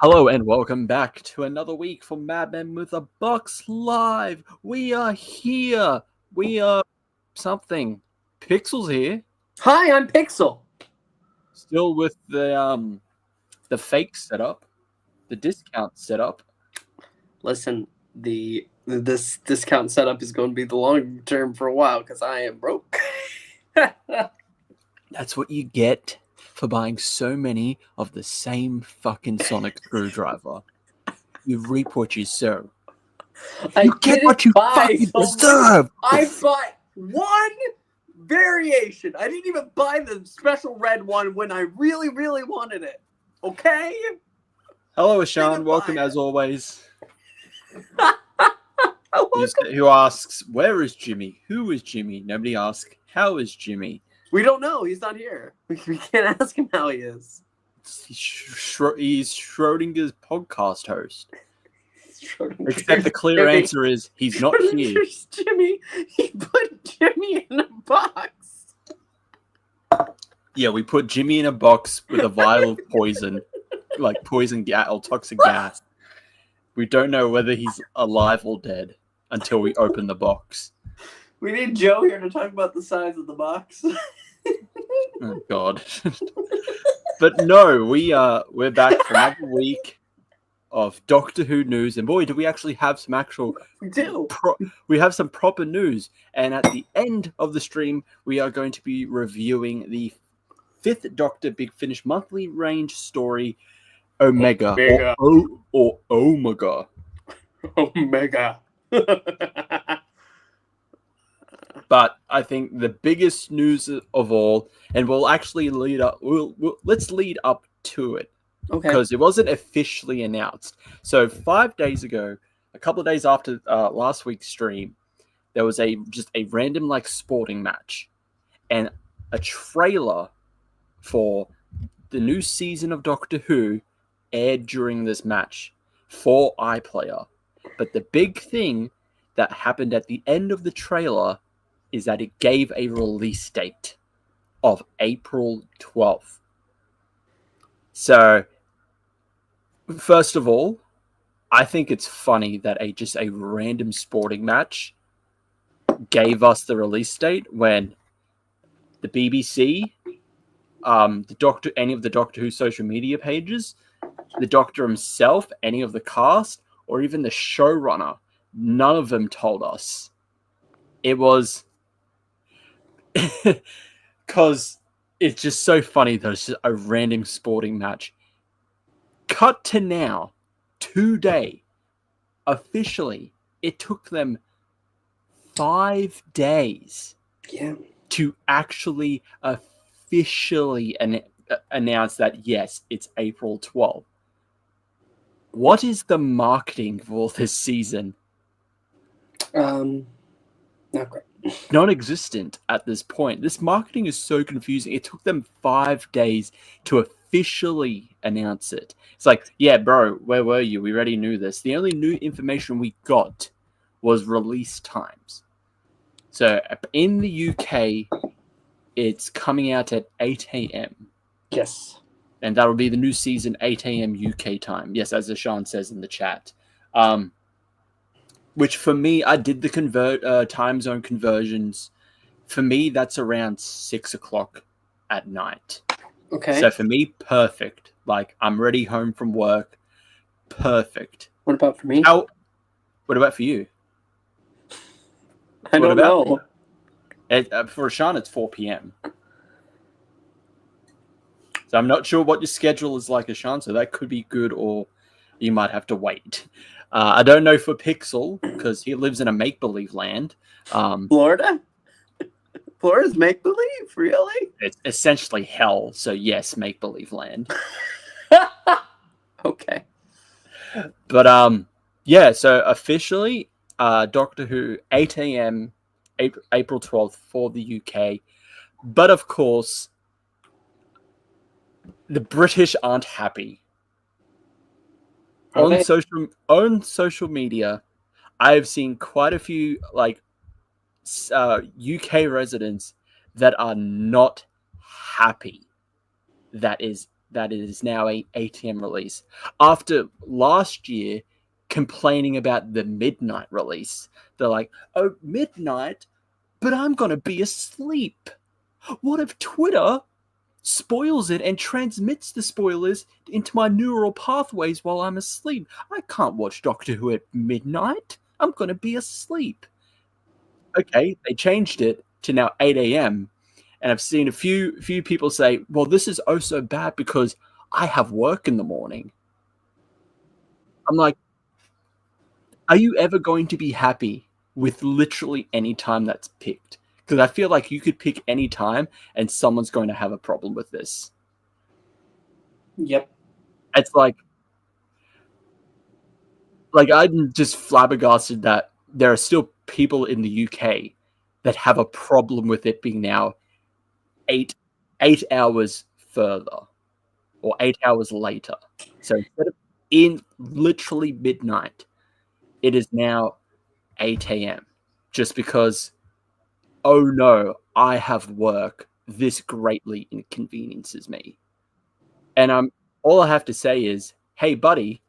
Hello and welcome back to another week for Madmen with a Box Live. We are here. We are something. Pixel's here. Hi, I'm Pixel. Still with the fake setup, the discount setup. Listen, this discount setup is going to be the long term for a while because I am broke. That's what you get for buying so many of the same fucking sonic screwdriver. You reap what you sow. You get what you fucking deserve. I bought one variation. I didn't even buy the special red one when I really, really wanted it. Okay? Hello, Sean. Welcome as always. Who asks, where is Jimmy? Who is Jimmy? Nobody asks, how is Jimmy? We don't know. He's not here. We can't ask him how he is. He's Schrodinger's podcast host. Except the clear answer is he's not here. Jimmy. He put Jimmy in a box. Yeah, we put Jimmy in a box with a vial of poison, like poison gas or toxic gas. We don't know whether he's alive or dead until we open the box. We need Joe here to talk about the size of the box. Oh God! But no, we're back for another week of Doctor Who news, and boy, do we actually have some actual. We do. We have some proper news, and at the end of the stream, we are going to be reviewing the 5th Doctor Big Finish monthly range story, Omega. Or Omega. Omega. But I think the biggest news of all, and we'll actually lead up. Let's lead up to it, okay? Because it wasn't officially announced. So 5 days ago, a couple of days after last week's stream, there was just a random sporting match, and a trailer for the new season of Doctor Who aired during this match for iPlayer. But the big thing that happened at the end of the trailer is that it gave a release date of April 12th. So, first of all, I think it's funny that just a random sporting match gave us the release date when the BBC, any of the Doctor Who social media pages, the Doctor himself, any of the cast, or even the showrunner, none of them told us. It was because it's just so funny that it's just a random sporting match. Cut to now, today, officially, it took them 5 days to actually officially announce that, yes, it's April 12th. What is the marketing for this season? Not great. Non-existent at this point. This marketing is so confusing. It took them 5 days to officially announce it. It's like, yeah, bro, where were you? We already knew this. The only new information we got was release times. So in the UK, it's coming out at 8 a.m. Yes. And that'll be the new season, 8 a.m. UK time. Yes, as Ashan says in the chat. Which for me, I did the time zone conversions. For me, that's around 6 o'clock at night. Okay. So for me, perfect. I'm ready home from work. Perfect. What about for me? What about for you? I don't know. For Ashan, it's 4 p.m. So I'm not sure what your schedule is like, Ashan, so that could be good, or you might have to wait. I don't know for Pixel, because he lives in a make-believe land. Florida? Florida's make-believe? Really? It's essentially hell, so yes, make-believe land. Okay. But, yeah, so officially, Doctor Who, 8 a.m., April 12th for the UK. But, of course, the British aren't happy. On social media, I've seen quite a few UK residents that are not happy that it is now a 8 a.m. release after last year complaining about the midnight release. They're like, oh, midnight, but I'm gonna be asleep. What if Twitter spoils it and transmits the spoilers into my neural pathways while I'm asleep? I can't watch Doctor Who at midnight. I'm gonna be asleep. Okay, they changed it to now 8 a.m. And I've seen a few people say, well, this is oh so bad because I have work in the morning. I'm like, are you ever going to be happy with literally any time that's picked? Because I feel like you could pick any time and someone's going to have a problem with this. Yep. It's like I'm just flabbergasted that there are still people in the UK that have a problem with it being now 8 hours further or 8 hours later. So instead of in literally midnight, it is now 8 a.m. just because, oh no, I have work. This greatly inconveniences me. And all I have to say is, hey buddy,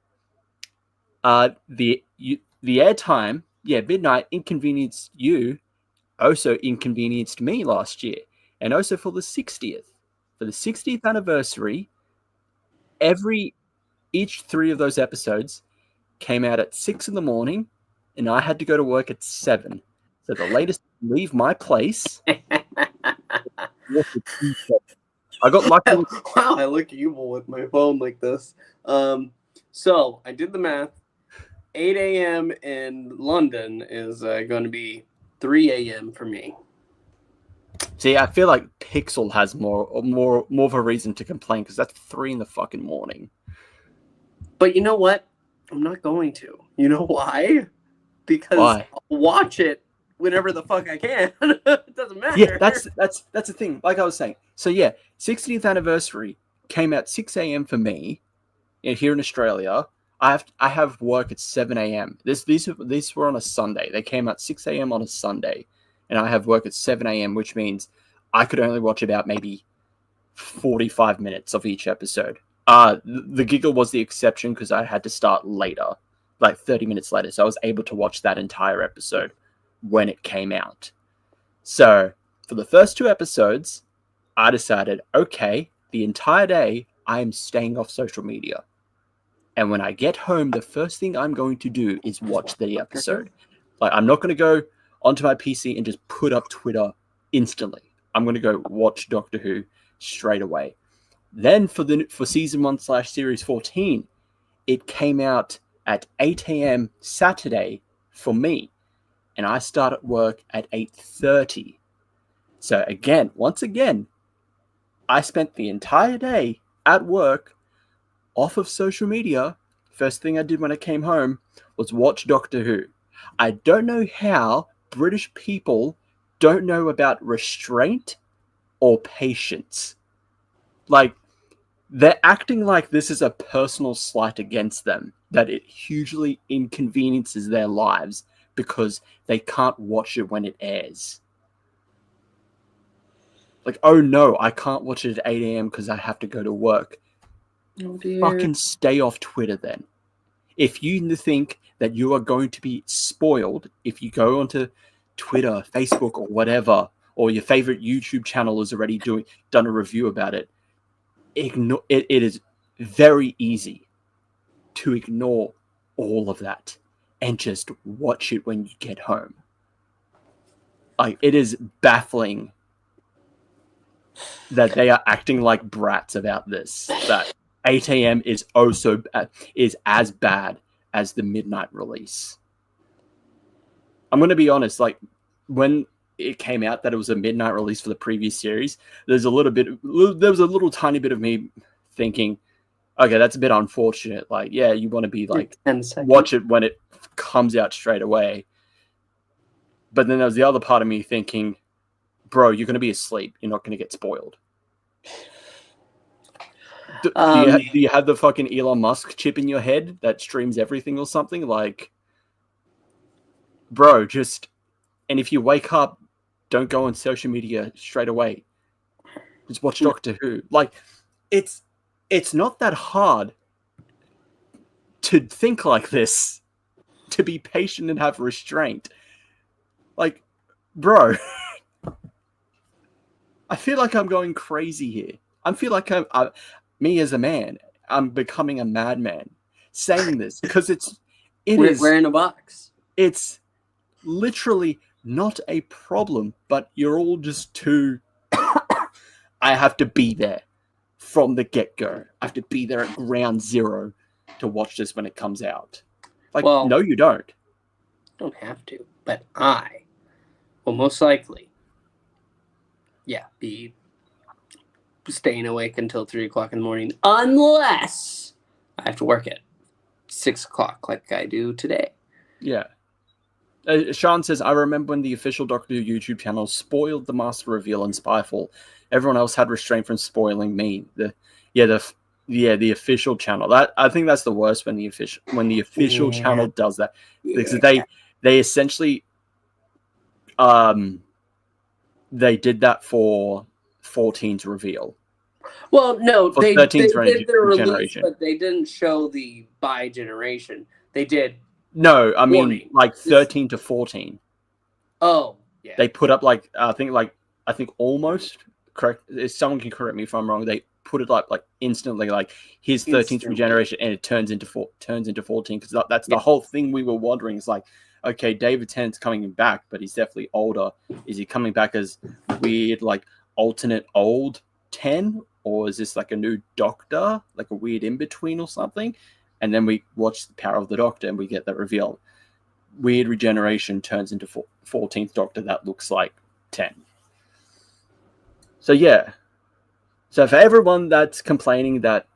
the airtime, midnight inconvenienced you, also inconvenienced me last year. And also for the 60th anniversary, each 3 of those episodes came out at 6 in the morning, and I had to go to work at 7. So the latest to leave my place. I got lucky. Wow, I look evil with my phone like this. So I did the math. 8 a.m. in London is going to be 3 a.m. for me. See, I feel like Pixel has more of a reason to complain because that's 3 in the fucking morning. But you know what? I'm not going to. You know why? Because Why? I'll watch it whenever the fuck I can. It doesn't matter. Yeah, that's the thing. Like I was saying. So yeah, 60th anniversary came out 6 a.m. for me here in Australia. I have work at 7 a.m. These were on a Sunday. They came out 6 a.m. on a Sunday, and I have work at 7 a.m., which means I could only watch about maybe 45 minutes of each episode. The Giggle was the exception because I had to start later, like 30 minutes later, so I was able to watch that entire episode when it came out. So for the first 2 episodes, I decided, okay, the entire day I am staying off social media. And when I get home, the first thing I'm going to do is watch the episode. Like, I'm not going to go onto my PC and just put up Twitter instantly. I'm going to go watch Doctor Who straight away. Then for season 1/series 14, it came out at 8 a.m. Saturday for me. And I start at work at 8:30. So once again, I spent the entire day at work off of social media. First thing I did when I came home was watch Doctor Who. I don't know how British people don't know about restraint or patience. Like, they're acting like this is a personal slight against them, that it hugely inconveniences their lives because they can't watch it when it airs. Like, oh no, I can't watch it at 8 a.m. because I have to go to work. Oh, dear. Fucking stay off Twitter then. If you think that you are going to be spoiled if you go onto Twitter, Facebook, or whatever, or your favorite YouTube channel has already done a review about it, ignore it. It is very easy to ignore all of that and just watch it when you get home. Like, it is baffling that they are acting like brats about this. That 8 a.m. is as bad as the midnight release. I'm going to be honest, like, when it came out that it was a midnight release for the previous series, there was a little tiny bit of me thinking, okay, that's a bit unfortunate. Like, yeah, you want to be like, watch it when it comes out straight away. But then there was the other part of me thinking, bro, you're going to be asleep. You're not going to get spoiled. Do you have the fucking Elon Musk chip in your head that streams everything or something? Like, bro, just And if you wake up, don't go on social media straight away. Just watch Doctor Who. Like, it's not that hard to think like this, to be patient and have restraint. Like, bro, I feel like I'm going crazy here. I feel like me as a man, I'm becoming a madman saying this because we're in a box. It's literally not a problem, but you're all just too. I have to be there from the get-go. I have to be there at ground zero to watch this when it comes out. Like, well, no, you don't. Don't have to, but I will most likely, be staying awake until 3 o'clock in the morning, unless I have to work at 6 o'clock like I do today. Yeah. Sean says, I remember when the official Doctor Who YouTube channel spoiled the Master reveal in Spyfall. Everyone else had restraint from spoiling me. The official channel. That I think that's the worst when the official channel does that. Because they essentially they did that for 14's reveal. Well, no, they did their release, generation. But they didn't show the by generation. They did. No, I mean like 13 to 14. Oh, yeah. They put up I think almost correct. If someone can correct me if I'm wrong, they put it up like instantly, like here's 13th regeneration, and it turns into 14 because that's the whole thing we were wondering. It's like, okay, David Tennant's coming back, but he's definitely older. Is he coming back as weird like alternate old 10, or is this like a new Doctor, like a weird in between or something? And then we watch the Power of the Doctor, and we get that reveal. Weird regeneration turns into 14th Doctor that looks like 10. So yeah. So for everyone that's complaining about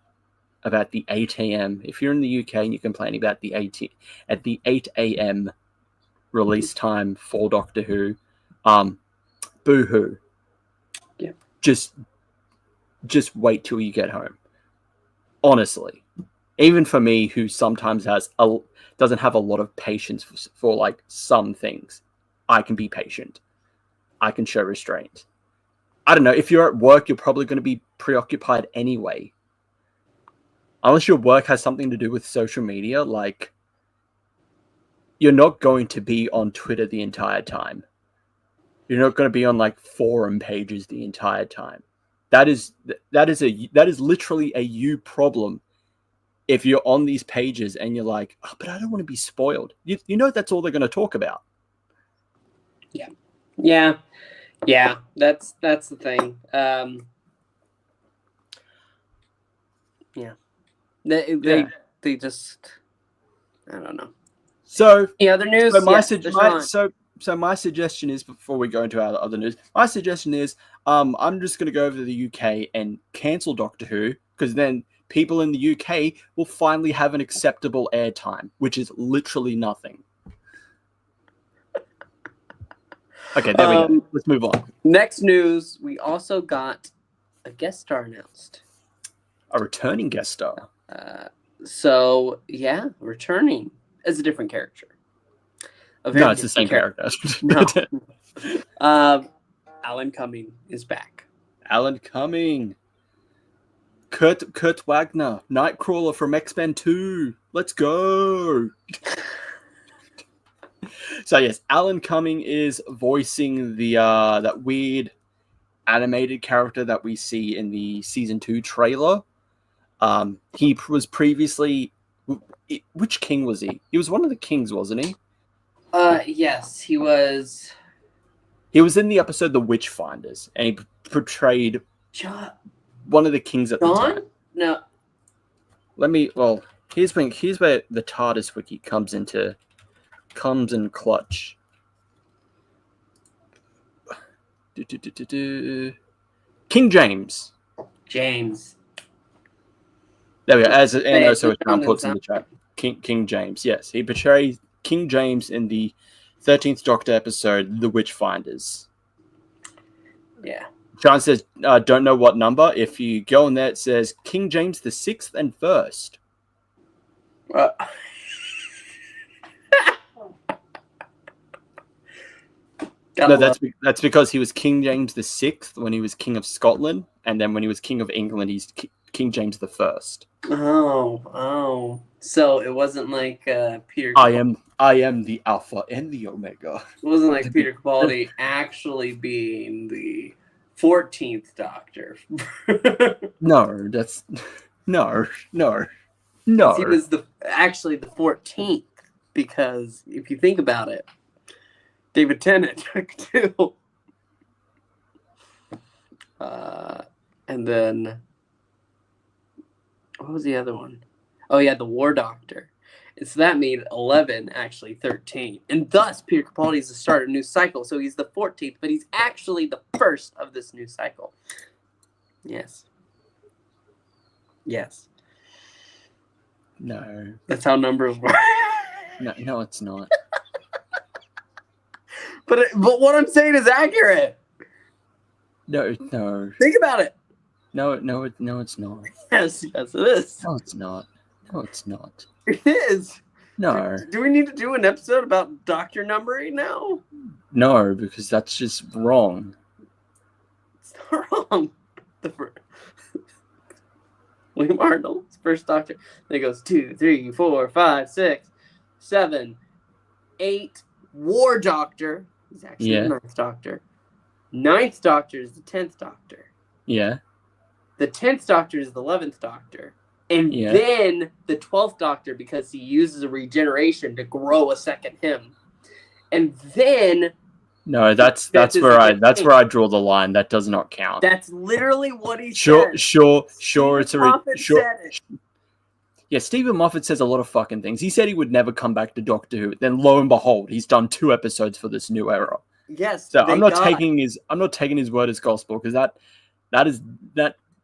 the 8 a.m., if you're in the UK and you're complaining about the 8 a.m. release time for Doctor Who, boo-hoo. Yeah. Just wait till you get home. Honestly. Even for me, who sometimes doesn't have a lot of patience for like some things, I can be patient. I can show restraint. I don't know. If you're at work, you're probably going to be preoccupied anyway. Unless your work has something to do with social media, like you're not going to be on Twitter the entire time. You're not going to be on like forum pages the entire time. That is literally a you problem. If you're on these pages and you're like, oh, but I don't want to be spoiled. You know that's all they're going to talk about. Yeah. That's the thing. They just, I don't know. So the other news. So my suggestion is, before we go into our other news, my suggestion is I'm just going to go over to the UK and cancel Doctor Who, because then people in the UK will finally have an acceptable airtime, which is literally nothing. Okay, there we go. Let's move on. Next news, we also got a guest star announced. A returning guest star. Returning as a different character. No, it's the same character. No. Alan Cumming is back. Alan Cumming. Kurt Wagner, Nightcrawler from X-Men 2. Let's go. So yes, Alan Cumming is voicing the that weird animated character that we see in the season 2 trailer. He was previously, which king was he? He was one of the kings, wasn't he? Yes, he was. He was in the episode The Witchfinders, and he portrayed one of the kings at the time. No. Here's where the TARDIS wiki comes in clutch. King James. There we go. As John puts in the chat. King James. Yes, he portrays King James in the 13th Doctor episode, The Witchfinders. Yeah. John says, don't know what number. If you go in there, it says King James the 6th and 1st. No, that's because he was King James the Sixth when he was King of Scotland, and then when he was King of England, he's King James the First. Oh. So it wasn't like Peter. I am the Alpha and the Omega. It wasn't like Peter Capaldi actually being the 14th Doctor. No, that's no. He was actually the 14th, because if you think about it, David Tennant took 2. And then what was the other one? Oh yeah, the War Doctor. And so that made 11 actually 13. And thus Peter Capaldi is the start of a new cycle. So he's the 14th, but he's actually the first of this new cycle. Yes. No. That's how numbers work. No, it's not. But what I'm saying is accurate. No. Think about it. No, it's not. Yes, it is. No, it's not. It is. No. Do we need to do an episode about doctor numbering now? No, because that's just wrong. It's not wrong. William Arnold's first doctor. Then it goes 2, 3, 4, 5, 6, 7, 8. War Doctor. He's actually the 9th Doctor. 9th Doctor is the 10th Doctor. Yeah. The 10th Doctor is the 11th Doctor. And then the 12th Doctor, because he uses a regeneration to grow a second him. And then no, that's where I draw the line. That does not count. That's literally what he said. Sure. It's sure. Yeah, Stephen Moffat says a lot of fucking things. He said he would never come back to Doctor Who. Then lo and behold, he's done 2 episodes for this new era. Yes. So I'm not taking his word as gospel, because that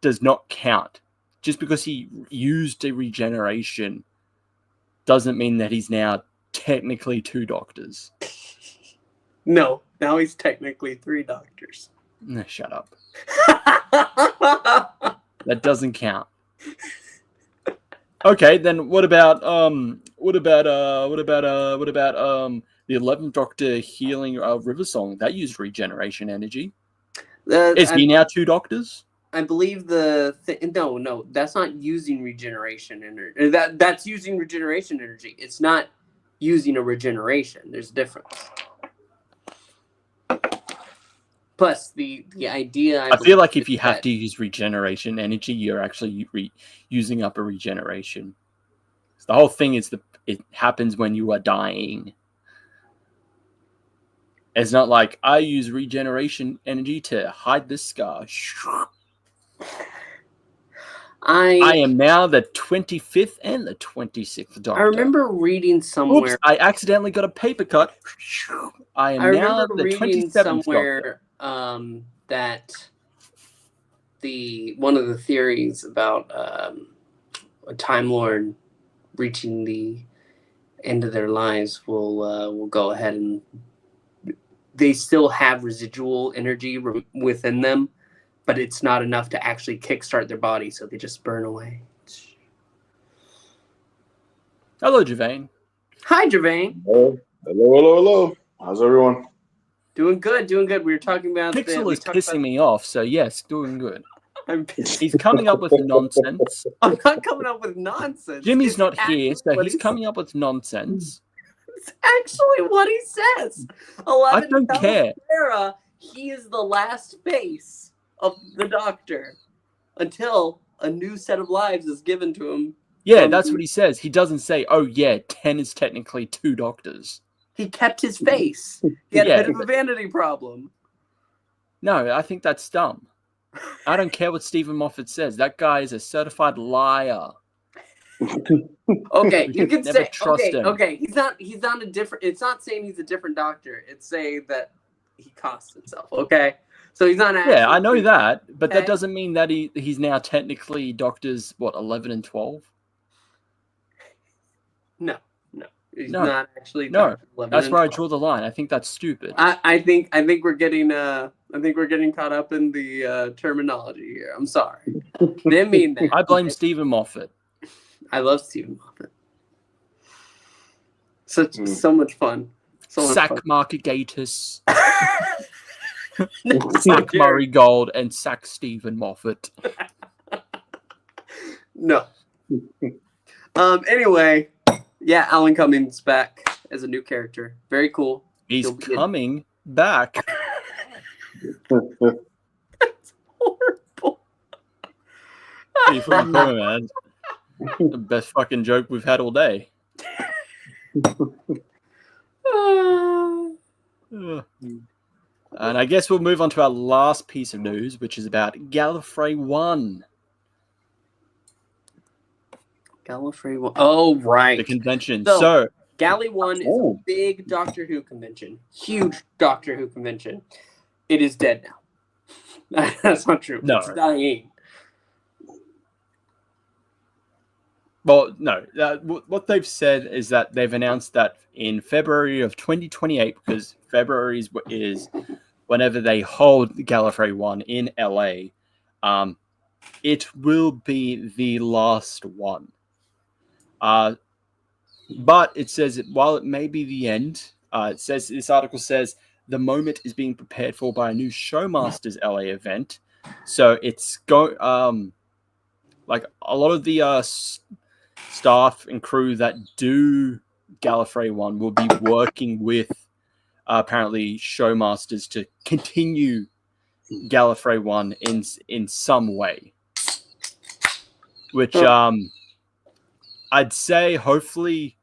does not count. Just because he used a regeneration doesn't mean that he's now technically 2 doctors. No, now he's technically 3 doctors. No, shut up. That doesn't count. Okay, then what about the 11th Doctor healing River Song? That used regeneration energy. Is he now 2 doctors? I believe no, that's not using regeneration energy. That's using regeneration energy. It's not using a regeneration. There's a difference. Plus, the idea... I feel like if you have to use regeneration energy, you're actually using up a regeneration. So the whole thing is it happens when you are dying. It's not like, I use regeneration energy to hide this scar. I am now the 25th and the 26th Doctor. I remember reading somewhere... Oops, I accidentally got a paper cut. I am now the 27th somewhere Doctor. That one of the theories about a Time Lord reaching the end of their lives will go ahead and they still have residual energy within them, but it's not enough to actually kickstart their body, so they just burn away. Hello, Gevain. Hi, Gevain. Hello. How's everyone? Doing good. We were talking about... Pixel is pissing me off, so yes, doing good. I'm pissed. He's coming up with nonsense. I'm not coming up with nonsense. Jimmy's not here, so he's coming up with nonsense. It's actually what he says. 11 I don't care. Sarah, he is the last face of the Doctor until a new set of lives is given to him. Yeah, that's what he says. He doesn't say, oh yeah, 10 is technically 2 doctors. He kept his face. He had a bit of a vanity problem. No, I think that's dumb. I don't care what Stephen Moffat says. That guy is a certified liar. Okay, you can Never say trust him. Okay. He's not a different. It's not saying he's a different Doctor. It's saying that he costs himself. Okay, so he's not. Yeah, I know that, but that doesn't mean that he's now technically Doctors 11 and 12. No, he's not actually. No, that's where I draw the line. I think that's stupid. I think we're getting caught up in the terminology here. I'm sorry. Didn't mean that. I blame Stephen Moffat. I love Stephen Moffat. So much fun. Sack Market Gatus. Sack Murray Gold and Sack Stephen Moffat. No. Anyway, yeah, Alan Cummings back as a new character. Very cool. He's coming back. That's horrible. What are you fucking talking about? The best fucking joke we've had all day. And I guess we'll move on to our last piece of news, which is about Gallifrey 1. Gallifrey 1. Oh, right. The convention. So Galley 1 is a big Doctor Who convention. Huge Doctor Who convention. It is dead now. That's not true. No. It's dying. Well, no. What they've said is that they've announced that in February of 2028, because February is whenever they hold Gallifrey 1 in LA, it will be the last one. But it says that while it may be the end, this article says the moment is being prepared for by a new Showmasters LA event. So it's like a lot of the staff and crew that do Gallifrey 1 will be working with apparently Showmasters to continue Gallifrey 1 in some way. Which I'd say hopefully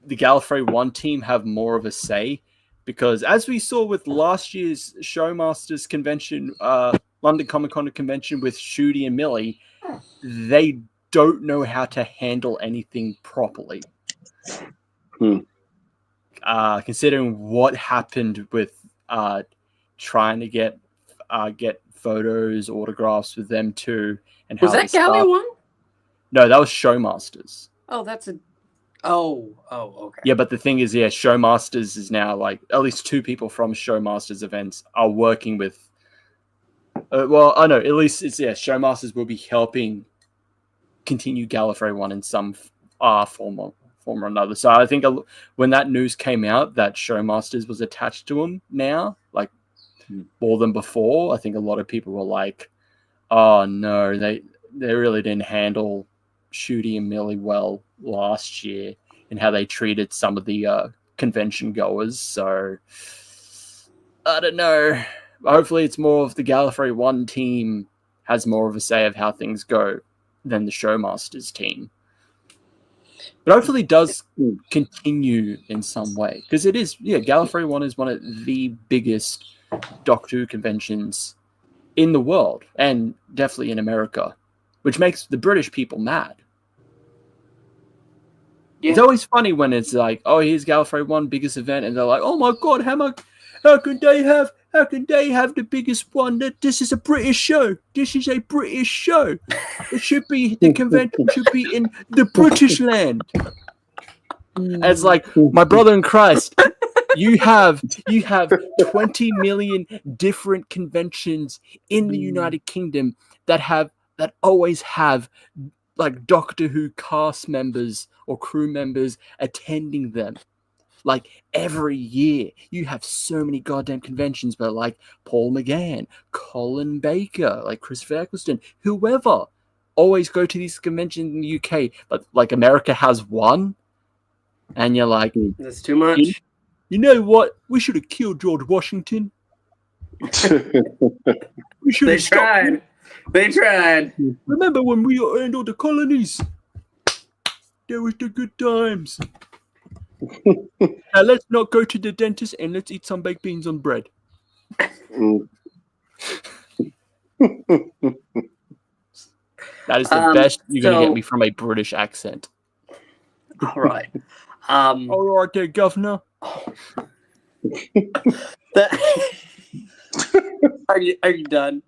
the Gallifrey 1 team have more of a say, because as we saw with last year's Showmasters convention, London Comic Con convention with Shooty and Millie, they don't know how to handle anything properly. Considering what happened with trying to get photos, autographs with them too, and was that Galley 1? No, that was Showmasters. Oh, that's a. Oh, okay. Yeah, but the thing is, Showmasters is now like at least 2 people from Showmasters events are working with. Well, I know at least it's Showmasters will be helping continue Gallifrey 1 in some form or another. So I think when that news came out that Showmasters was attached to them now, like more than before, I think a lot of people were like, "Oh no, they really didn't handle Shooty and Millie well last year and how they treated some of the convention goers." So I don't know. Hopefully it's more of the Gallifrey 1 team has more of a say of how things go than the Showmasters team. But hopefully it does continue in some way. Because it is, Gallifrey 1 is one of the biggest Doctor Who conventions in the world, and definitely in America, which makes the British people mad. Yeah. It's always funny when it's like, oh, here's Gallifrey 1 biggest event, and they're like, oh my god, how can they have the biggest one? This is a British show. This is a British show. It should be, the convention should be in the British land. And it's like, my brother in Christ, you have 20 million different conventions in the United Kingdom that always have like Doctor Who cast members or crew members attending them. Like every year, you have so many goddamn conventions, but like Paul McGann, Colin Baker, like Christopher Eccleston, whoever, always go to these conventions in the UK. But like America has one, and you're like, that's too much. You know what? We should have killed George Washington. We should have stopped him. They tried. Remember when we earned all the colonies? There was the good times. Now let's not go to the dentist and let's eat some baked beans on bread. That is the best you're going to get me from a British accent. All right. All right there, governor. Are you done?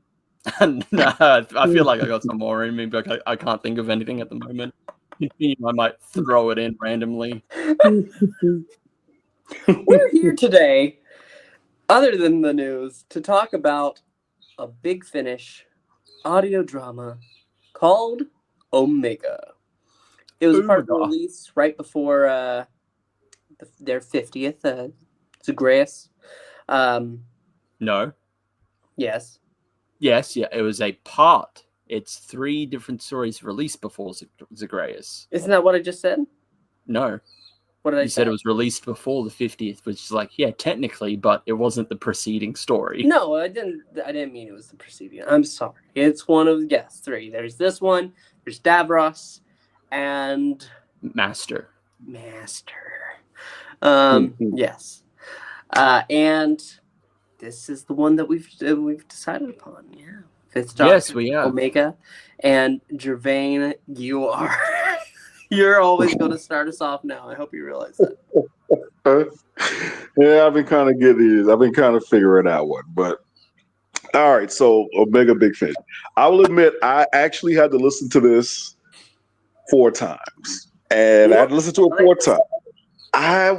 No, I feel like I got some more in me, but I can't think of anything at the moment. I might throw it in randomly. We're here today, other than the news, to talk about a Big Finish audio drama called Omega. It was part of the release right before their 50th, Zagreus. No. Yes. Yes, yeah, it was a part. It's 3 different stories released before Zagreus. Isn't that what I just said? No. What did I You say? said it was released before the 50th, which is like, yeah, technically, but it wasn't the preceding story. No, I didn't mean it was the preceding. I'm sorry. It's one of 3. There's this one, there's Davros, and Master. Yes. And this is the one that we've decided upon. Yeah. 5th Doctor, Yes, we have. Omega, and Gevain. You're always going to start us off now. I hope you realize that. Yeah, I've been kind of figuring out one, but all right. So Omega Big Fish. I will admit, I actually had to listen to this 4 times, and I had to listen to it 4 times. I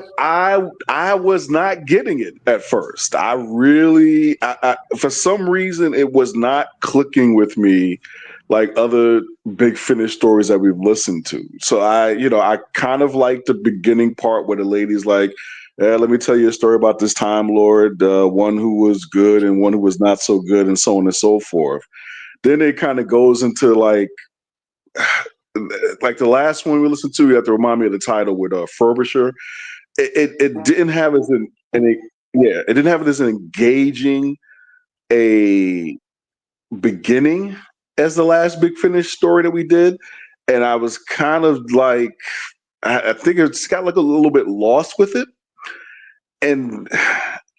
was not getting it at first. I for some reason it was not clicking with me like other Big Finish stories that we've listened to. So I kind of like the beginning part where the lady's like, let me tell you a story about this Time Lord, one who was good and one who was not so good, and so on and so forth. Then it kind of goes into like the last one we listened to. You have to remind me of the title with Furbisher. It didn't have as it didn't have it as an engaging a beginning as the last Big Finish story that we did, and I was kind of like, I think it's got like a little bit lost with it, and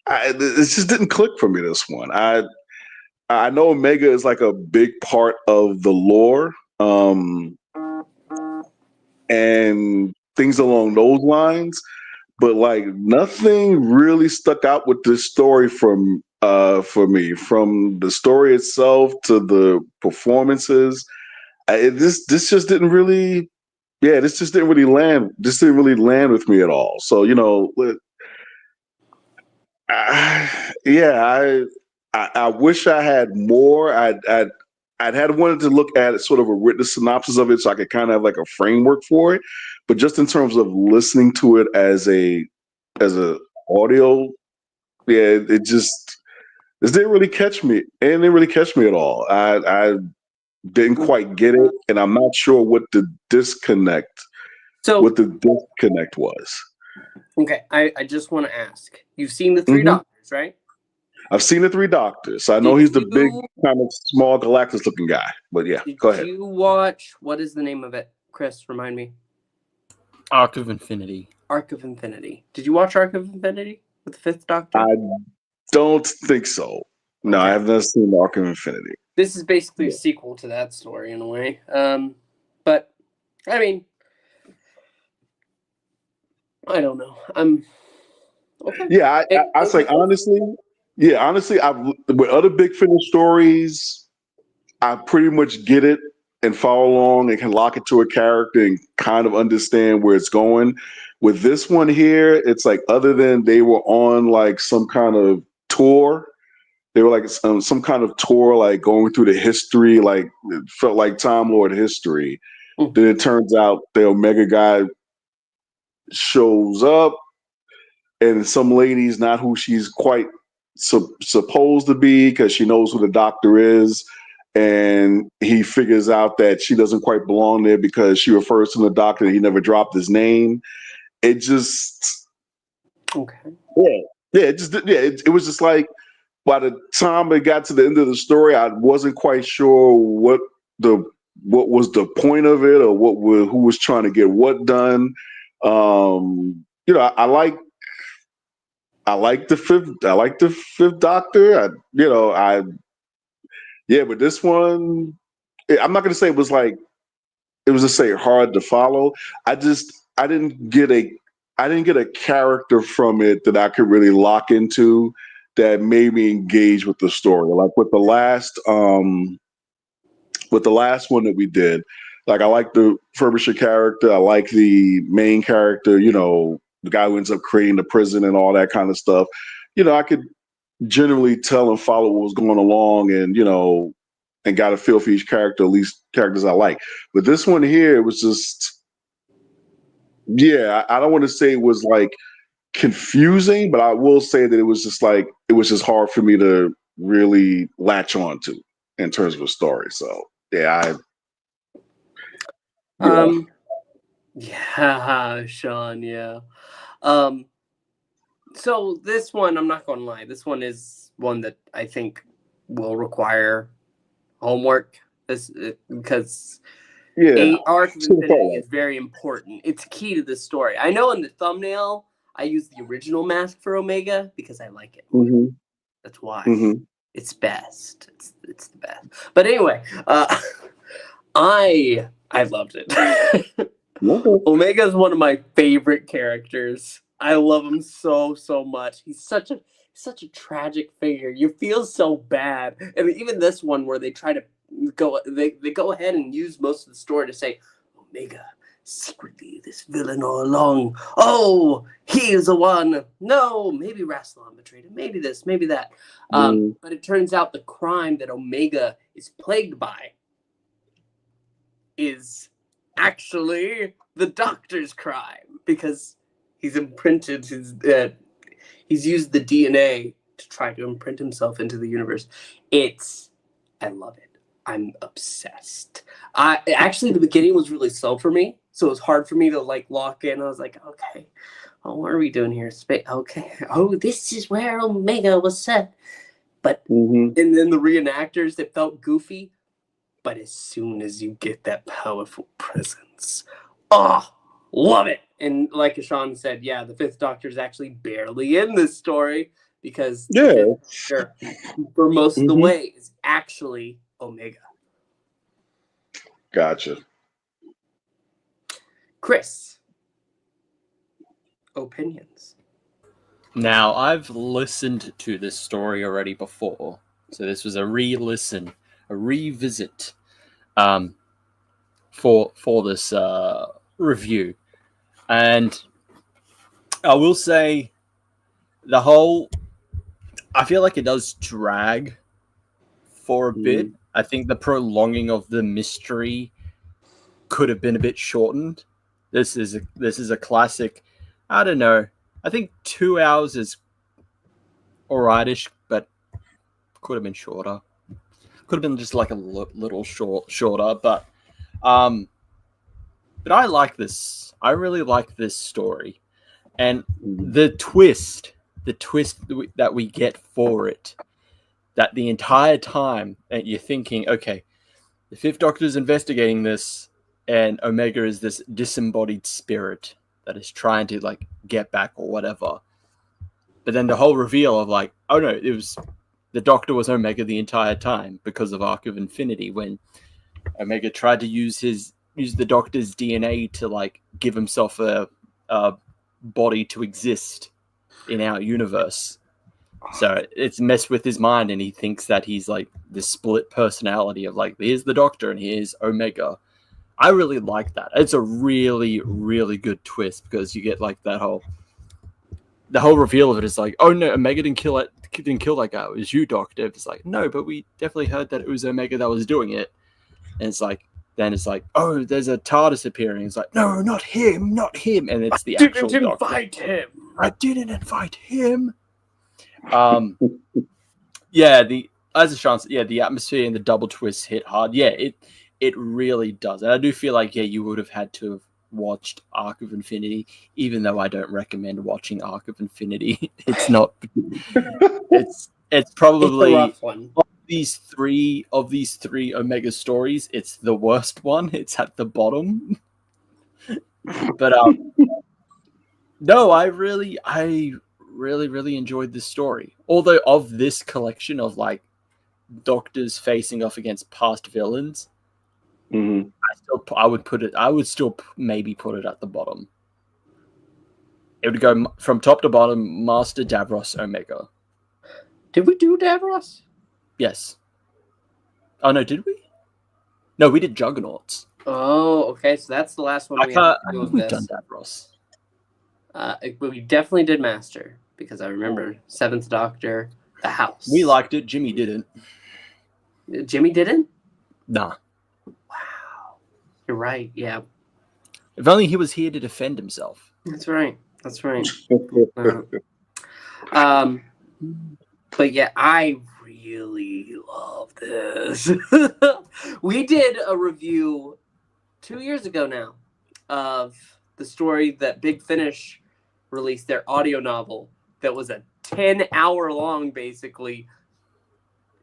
it just didn't click for me. This one, I know Omega is like a big part of the lore, and things along those lines. But like nothing really stuck out with this story for me, from the story itself to the performances. This just didn't really, this just didn't really land. This didn't really land with me at all. So I wish I had more. I'd had wanted to look at it, sort of a written synopsis of it, so I could kind of have like a framework for it. But just in terms of listening to it as a audio, it didn't really catch me. It didn't really catch me at all. I didn't quite get it, and I'm not sure what the disconnect was. Okay, I just want to ask. You've seen the 3 Doctors, right? I've seen the 3 Doctors. I know he's the big, kind of small Galactus-looking guy. But yeah, go ahead. Did you watch? What is the name of it, Chris? Remind me. Arc of Infinity. Arc of Infinity. Did you watch Arc of Infinity with the 5th Doctor? I don't think so. No, I have not seen Arc of Infinity. This is basically a sequel to that story in a way. But I mean, I don't know. I'm okay. Yeah, I say honestly. Yeah, honestly, with other Big Finish stories, I pretty much get it and follow along and can lock it to a character and kind of understand where it's going. With this one here, it's like, other than they were on like some kind of tour, they were like some kind of tour, like going through the history, like it felt like Time Lord history. Then it turns out the Omega guy shows up, and some lady's not who she's quite supposed to be, because she knows who the Doctor is, and he figures out that she doesn't quite belong there because she refers to the Doctor and he never dropped his name. It just it was just like, by the time it got to the end of the story, I wasn't quite sure what was the point of it, or who was trying to get what done. I like the 5th Doctor. But this one, I'm not gonna say it was like, it was, to say, hard to follow. I didn't get a character from it that I could really lock into that made me engage with the story. Like with the last one that we did, like, I like the Furbisher character. I like the main character, the guy who ends up creating the prison and all that kind of stuff. I could generally tell and follow what was going along, and got a feel for each character, at least characters I like. But this one here, it was just, I don't want to say it was like confusing, but I will say that it was just hard for me to really latch on to in terms of a story. So yeah, Yeah, Sean, yeah. So this one, I'm not gonna lie, this one is one that I think will require homework. Because a arc of infinity is very important. It's key to the story. I know in the thumbnail I use the original mask for Omega because I like it more. Mm-hmm. That's why. Mm-hmm. It's best. It's the best. But anyway, I loved it. Omega is one of my favorite characters. I love him so much. He's such a tragic figure. You feel so bad. I mean, even this one where they try to they go ahead and use most of the story to say Omega secretly this villain all along. Oh, he is the one. No, maybe Rassilon betrayed him. Maybe this, maybe that. But it turns out the crime that Omega is plagued by is actually the Doctor's crime, because he's imprinted he's used the DNA to try to imprint himself into the universe. I love it. I'm obsessed. Actually, the beginning was really slow for me, so it was hard for me to lock in. I was like, okay, what are we doing here? Okay, this is where Omega was set. But and then the reenactors, it felt goofy. But as soon as you get that powerful presence, love it. And like Sean said, yeah, the Fifth Doctor is actually barely in this story because the Fifth Doctor, for most of the way, is actually Omega. Gotcha. Chris, opinions. Now, I've listened to this story already before, so this was a re-listen, a revisit for this review. And I will say I feel like it does drag for a bit. I think the prolonging of the mystery could have been a bit shortened. This is a classic. I don't know. I think 2 hours is alrightish, but could have been shorter. Could have been just like a little shorter, but I like this. I really like this story, and the twist that we get for it. That the entire time that you're thinking, okay, the Fifth Doctor is investigating this, and Omega is this disembodied spirit that is trying to get back or whatever. But then the whole reveal of oh no, it was the Doctor was Omega the entire time because of Arc of Infinity, when Omega tried to use the Doctor's DNA to give himself a body to exist in our universe. So it's messed with his mind, and he thinks that he's this split personality of here's the Doctor and here's Omega. I really like that. It's a really, really good twist because you get the whole reveal of it is oh no, Omega didn't kill that guy. It was you, Doctor. It's no, but we definitely heard that it was Omega that was doing it. And it's then it's oh, there's a TARDIS appearing. It's no, not him, and it's the actual Doctor. Invite him. I didn't invite him. Yeah, the atmosphere and the double twist hit hard. Yeah, it really does. And I do feel you would have had to have watched Arc of Infinity, even though I don't recommend watching Arc of Infinity. It's not. It's probably a rough one. Of these three Omega stories, it's the worst one. It's at the bottom. But no, I really enjoyed this story. Although of this collection of Doctors facing off against past villains, I would still maybe put it at the bottom. It would go from top to bottom: Master, Davros, Omega. Did we do Davros? Yes. Oh no, did we? No, we did Juggernauts. Oh, okay. So that's the last one we have to do of we've this. done Davros. We definitely did Master, because I remember Seventh Doctor, the House. We liked it. Jimmy didn't. Jimmy didn't? Nah. Wow. You're right. Yeah. If only he was here to defend himself. That's right. That's right. But yeah, I really love this. We did a review 2 years ago now of the story that Big Finish released, their audio novel that was a 10-hour long, basically,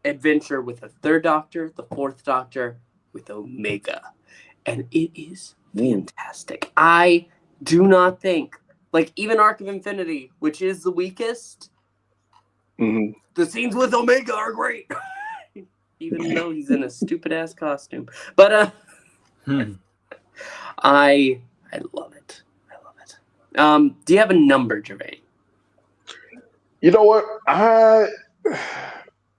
adventure with the third Doctor, the fourth Doctor, with Omega. And it is fantastic. I do not think, like, even Arc of Infinity, which is the weakest, the scenes with Omega are great. Even though he's in a stupid ass costume. But I love it. I love it. Do you have a number, Gevain? You know what? I'm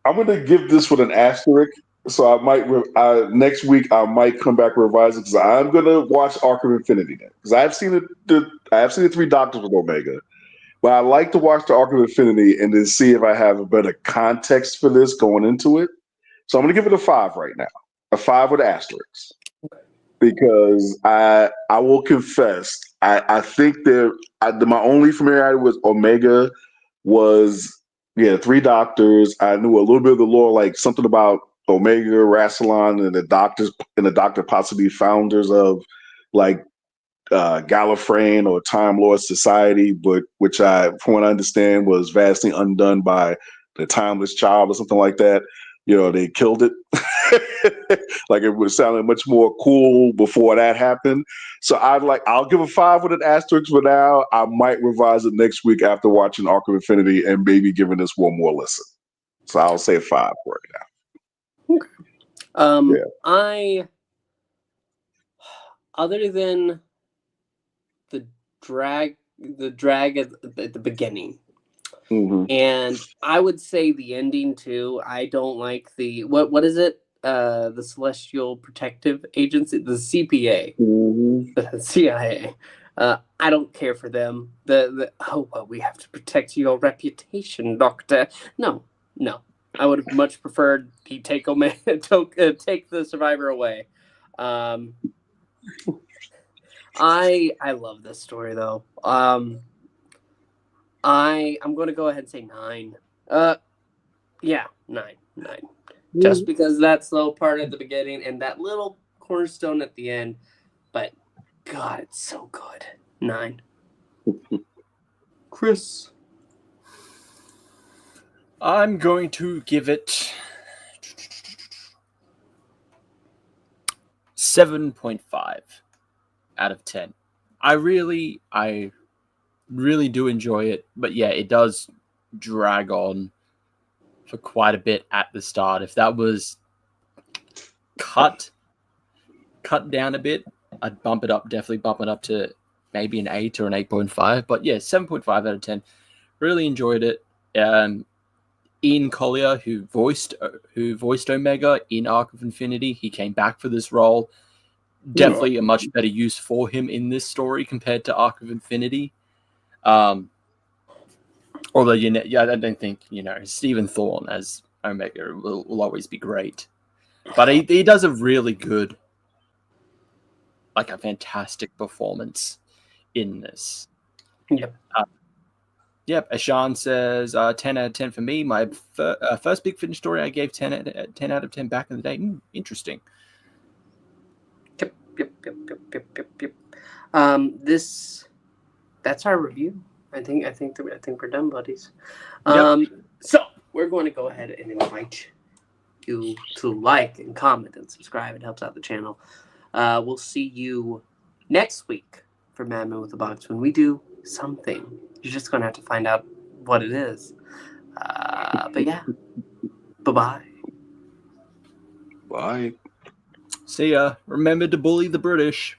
going to give this with an asterisk. So I might next week I might come back and revise it because I'm going to watch Arc of Infinity now because I've seen the Three Doctors with Omega, but I like to watch the Arc of Infinity and then see if I have a better context for this going into it. So I'm going to give it a 5 right now, a 5 with asterisks, because I will confess I think my only familiarity with Omega was Three Doctors. I knew a little bit of the lore, like something about Omega, Rassilon, and the Doctor possibly founders of like Gallifreyan or Time Lord Society, but which from what I understand was vastly undone by the Timeless Child or something like that. They killed it. Like it was sounding much more cool before that happened. So I'll give a 5 with an asterisk for now. I might revise it next week after watching Arc of Infinity and maybe giving this one more listen. So I'll say 5 for it now. Okay. I, other than the drag at the beginning, and I would say the ending too. I don't like the what is it? The Celestial Protective Agency, the CPA, the CIA. I don't care for them. We have to protect your reputation, Doctor. No. I would have much preferred he take the survivor away. I love this story though. I'm going to go ahead and say 9. 9. Just because that slow part at the beginning and that little cornerstone at the end. But God, it's so good. 9. Chris. I'm going to give it 7.5 out of 10. I really do enjoy it, but yeah, it does drag on for quite a bit at the start. If that was cut down a bit, I'd definitely bump it up to maybe an 8 or an 8.5. But yeah, 7.5 out of 10. Really enjoyed it. Ian Collier, who voiced Omega in Arc of Infinity, he came back for this role. Definitely a much better use for him in this story compared to Arc of Infinity. Although I don't think Stephen Thorne as Omega will always be great, but he does a really good, like a fantastic performance in this. Yep. Ashan says 10 out of 10 for me. My first Big Finish story, I gave 10 out of 10 back in the day. Interesting. Yep. That's our review. I think we're done, buddies. So we're going to go ahead and invite you to like and comment and subscribe. It helps out the channel. We'll see you next week for Madmen with a Box when we do something. You're just going to have to find out what it is. But yeah, bye-bye. Bye. See ya. Remember to bully the British.